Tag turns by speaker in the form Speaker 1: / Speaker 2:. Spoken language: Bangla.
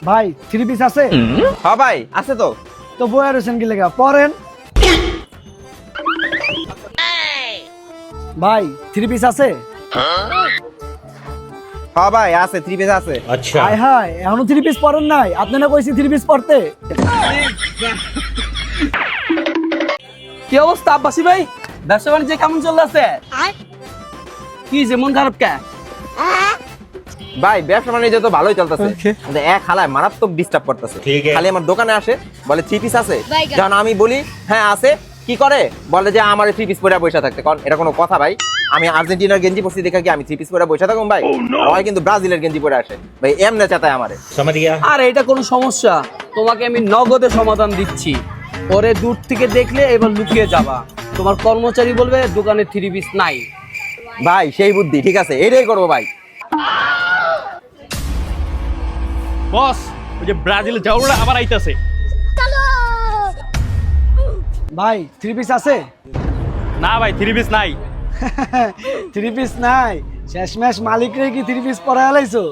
Speaker 1: ভাই থ্রি পিস আছে?
Speaker 2: হ্যাঁ ভাই আছে তো।
Speaker 1: তো বইয়া রয়েছেন কি লেগা, পরেন। ভাই থ্রি পিস আছে?
Speaker 2: হ্যাঁ ভাই আছে, 3 পিস আছে।
Speaker 1: হাই হাই, এখনো থ্রি পিস পরেন নাই? আপনি না কইছি থ্রি পিস পরতে?
Speaker 3: কি অবস্থা আব্বাসী ভাই, ব্যবসা বাণিজ্য কেমন চলতেছে? কি যে মন খারাপ কে?
Speaker 2: ভাই ব্যবসা বাণিজ্য তো ভালোই চলতেছে, কিন্তু এক হালায় মারাত্মক ডিস্টার্ব করতেছে। খালি আমার দোকানে আসে, বলে 3 পিস আছে, যখন আমি বলি হ্যাঁ আছে, কি করে বলে যে আমার 3 পিস পরে বসে থাকতে। কারণ এটা কোনো কথা ভাই? আমি আর্জেন্টিনার গেঞ্জি পরছি দেখা কি আমি 3 পিস পরে বসে থাকুম ভাই? হয় কিন্তু ব্রাজিলের গেঞ্জি পরে আসে ভাই, এমনে চাতায় আমারে।
Speaker 3: আর এটা কোনো সমস্যা? তোমাকে আমি নগদে সমাধান দিচ্ছি। পরে দূর থেকে দেখলে এবার লুকিয়ে যাবা, তোমার কর্মচারী বলবে দোকানে 3 পিস নাই।
Speaker 2: ভাই সেই বুদ্ধি ঠিক আছে, এটাই করবো ভাই।
Speaker 4: বস, ওই যে ব্রাজিল জাউরা আবার আইতাছে।
Speaker 1: ভাই থ্রি পিস আছে?
Speaker 4: না ভাই, 3 পিস নাই।
Speaker 1: থ্রি পিস নাই? শেষমেশ মালিক রে কি থ্রি পিস পরায় লাইছো?